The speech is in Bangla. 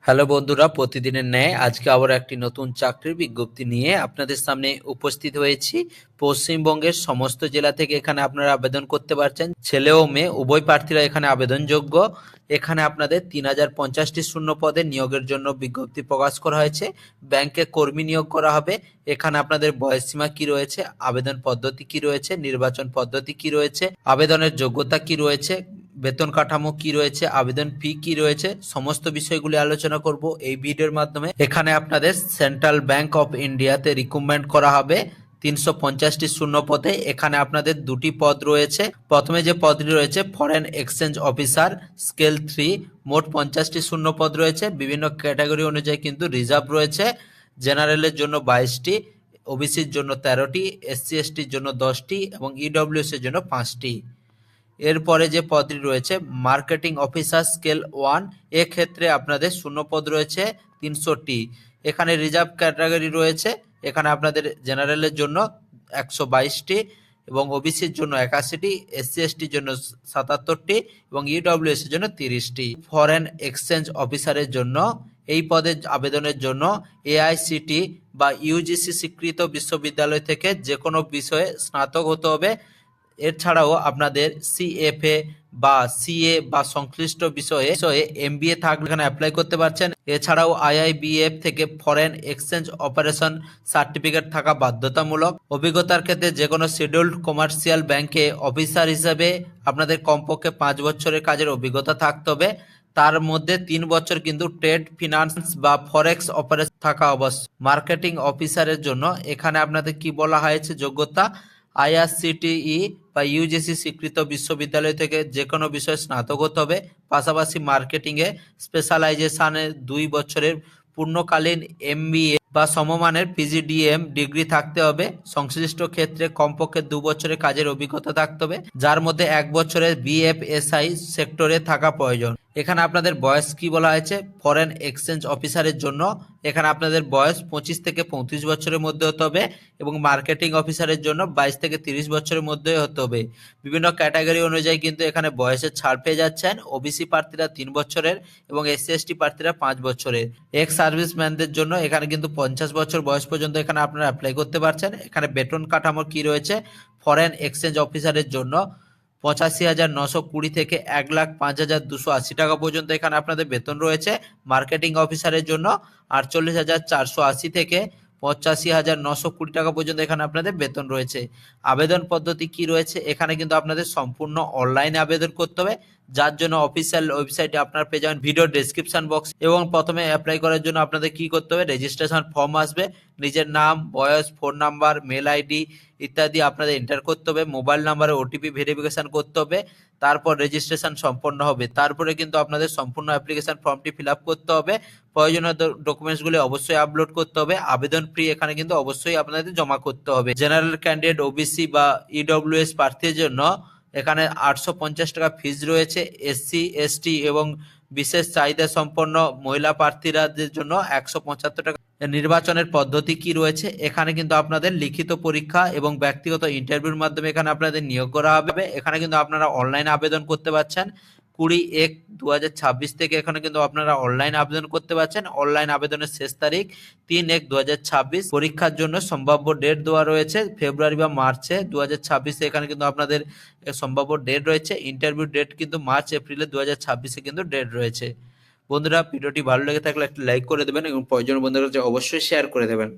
হ্যালো বন্ধুরা, প্রতিদিনের ন্যায় আজকে আবার একটি নতুন চাকরির বিজ্ঞপ্তি নিয়ে আপনাদের সামনে উপস্থিত হয়েছি। পশ্চিমবঙ্গের সমস্ত জেলা থেকে এখানে আপনারা আবেদন করতে পারছেন। ছেলে ও মেয়ে উভয় প্রার্থীরা এখানে আবেদনযোগ্য। এখানে আপনাদের 3050টি শূন্য পদে নিয়োগের জন্য বিজ্ঞপ্তি প্রকাশ করা হয়েছে। ব্যাংকে কর্মী নিয়োগ করা হবে। এখানে আপনাদের বয়সসীমা কি রয়েছে, আবেদন পদ্ধতি কি রয়েছে, নির্বাচন পদ্ধতি কি রয়েছে, আবেদনের যোগ্যতা কি রয়েছে, বেতন কাঠামো কি রয়েছে, আবেদন ফি কি রয়েছে, সমস্ত বিষয়গুলি আলোচনা করব এই ভিডিওর মাধ্যমে। এখানে আপনাদের সেন্ট্রাল ব্যাংক অফ ইন্ডিয়াতে রিক্রুটমেন্ট করা হবে 350টি শূন্য পদে। এখানে আপনাদের দুটি পদ রয়েছে। প্রথমে যে পদটি রয়েছে ফরেন এক্সচেঞ্জ অফিসার স্কেল 3, মোট 50টি শূন্য পদ রয়েছে। বিভিন্ন ক্যাটাগরি অনুযায়ী কিন্তু রিজার্ভ রয়েছে। জেনারেলের জন্য 22টি, ওবিসির জন্য 13টি, এসসি এসটির জন্য 10টি এবং ইডব্লিউএস এর জন্য 5টি। এরপরে যে পদটি রয়েছে মার্কেটিং অফিসার স্কেল 1, এক্ষেত্রে আপনাদের শূন্য পদ রয়েছে 300টি। এখানে রিজার্ভ ক্যাটাগরি রয়েছে। এখানে আপনাদের জেনারেলের জন্য 122টি এবং ওবিসির জন্য 81টি, এসসি এসটির জন্য 77টি এবং ইডব্লিউএস এর জন্য 30টি। ফরেন এক্সচেঞ্জ অফিসারের জন্য এই পদে আবেদনের জন্য এআইসিটি বা ইউজিসি স্বীকৃত বিশ্ববিদ্যালয় থেকে যে কোনো বিষয়ে স্নাতক হতে হবে। এছাড়াও আপনাদের সিএফএ বা সিএ বা সংশ্লিষ্ট বিষয়ে এমবিএ থাকলে এখানে অ্যাপ্লাই করতে পারছেন। এছাড়াও আইআইবিএফ থেকে ফরেন এক্সচেঞ্জ অপারেশন সার্টিফিকেট থাকা বাধ্যতামূলক। অভিজ্ঞতার ক্ষেত্রে যে কোনো শিডিউলড কমার্শিয়াল ব্যাংকে অফিসার হিসেবে আপনাদের কমপক্ষে 5 বছরের কাজের অভিজ্ঞতা থাকতে হবে। তার মধ্যে 3 বছর কিন্তু ট্রেড ফিনান্স বা ফরেক্স অপারেশন থাকা অবশ্যই। মার্কেটিং অফিসারের জন্য এখানে আপনাদের কি বলা হয়েছে যোগ্যতা, আইআরসিটিই বা ইউজিসি স্বীকৃত বিশ্ববিদ্যালয় থেকে যে কোনো বিষয়ে স্নাতক হতে হবে। পাশাপাশি মার্কেটিংয়ে স্পেশালাইজেশনে 2 বছরের পূর্ণকালীন এমবিএ বা সমমানের পিজিডিএম ডিগ্রি থাকতে হবে। সংশ্লিষ্ট ক্ষেত্রে কমপক্ষে 2 বছরের কাজের অভিজ্ঞতা থাকতে হবে, যার মধ্যে 1 বছরের বিএফএসআই সেক্টরে থাকা প্রয়োজন। এখানে আপনাদের বয়স কি বলা হয়েছে ফরেন এক্সচেঞ্জ অফিসারের জন্য, এখানে আপনাদের বয়স 25 থেকে 35 বছরের মধ্যে হতে হবে এবং মার্কেটিং অফিসারের জন্য 22 থেকে 30 বছরের মধ্যে হতে হবে। বিভিন্ন ক্যাটাগরি অনুযায়ী কিন্তু এখানে বয়সের ছাড় পেয়ে যাচ্ছেন। ওবিসি প্রার্থীরা 3 বছরের এবং এসসি এসটি প্রার্থীরা 5 বছরের। এক্স সার্ভিসম্যানদের জন্য এখানে কিন্তু 50 বছর বয়স পর্যন্ত এখানে আপনারা অ্যাপ্লাই করতে পারছেন। এখানে বেতন কাঠামো কি রয়েছে ফরেন এক্সচেঞ্জ অফিসারের জন্য 85,920 থেকে 1,05,280 টাকা পর্যন্ত এখানে আপনাদের বেতন রয়েছে। মার্কেটিং অফিসারের জন্য 48,480 থেকে 85,920 টাকা পর্যন্ত এখানে আপনাদের বেতন রয়েছে। আবেদন পদ্ধতি কি রয়েছে, এখানে কিন্তু আপনাদের সম্পূর্ণ অনলাইনে আবেদন করতে হবে, যার জন্য অফিসিয়াল ওয়েবসাইটে আপনারা পেয়ে যাবেন ভিডিও ডেসক্রিপশন বক্স। এবং প্রথমে অ্যাপ্লাই করার জন্য আপনাদের কি করতে হবে, রেজিস্ট্রেশন ফর্ম আসবে, নিজের নাম, বয়স, ফোন নাম্বার, মেল আইডি ইত্যাদি আপনাদের এন্টার করতে হবে। মোবাইল নাম্বারে ওটিপি ভেরিফিকেশন করতে হবে। তারপর রেজিস্ট্রেশন সম্পন্ন হবে। তারপরে কিন্তু আপনাদের সম্পূর্ণ অ্যাপ্লিকেশন ফর্মটি ফিল আপ করতে হবে। প্রয়োজনীয় ডকুমেন্টসগুলি অবশ্যই আপলোড করতে হবে। আবেদন ফি এখানে কিন্তু অবশ্যই আপনাদের জমা করতে হবে। জেনারেল ক্যান্ডিডেট, ওবিসি বা ইডব্লিউএস প্রার্থীর জন্য এখানে 850 টাকা ফিজ রয়েছে। এসসি এসটি এবং বিশেষ চাহিদা সম্পন্ন মহিলা প্রার্থীদের জন্য 175 টাকা। নির্বাচনের পদ্ধতি কি রয়েছে, এখানে কিন্তু আপনাদের লিখিত পরীক্ষা এবং ব্যক্তিগত ইন্টারভিউর মাধ্যমে এখানে আপনাদের নিয়োগ করা হবে। এখানে কিন্তু আপনারা অনলাইন আবেদন করতে পারছেন। 20/1/2026 থেকে এখানে কিন্তু আপনারা অনলাইন আবেদন করতে পারছেন। অনলাইন আবেদনের শেষ তারিখ 3/1/2026। পরীক্ষার জন্য সম্ভাব্য ডেট দেওয়া রয়েছে ফেব্রুয়ারি বা মার্চে 2026। এখানে কিন্তু আপনাদের সম্ভাব্য ডেট রয়েছে। ইন্টারভিউ ডেট কিন্তু মার্চ এপ্রিলে 2026 কিন্তু ডেট রয়েছে। বন্ধুরা, ভিডিওটি ভালো লেগে থাকলে একটি লাইক করে দেবেন এবং প্রয়োজনীয় বন্ধুদের কাছে অবশ্যই শেয়ার করে দেবেন।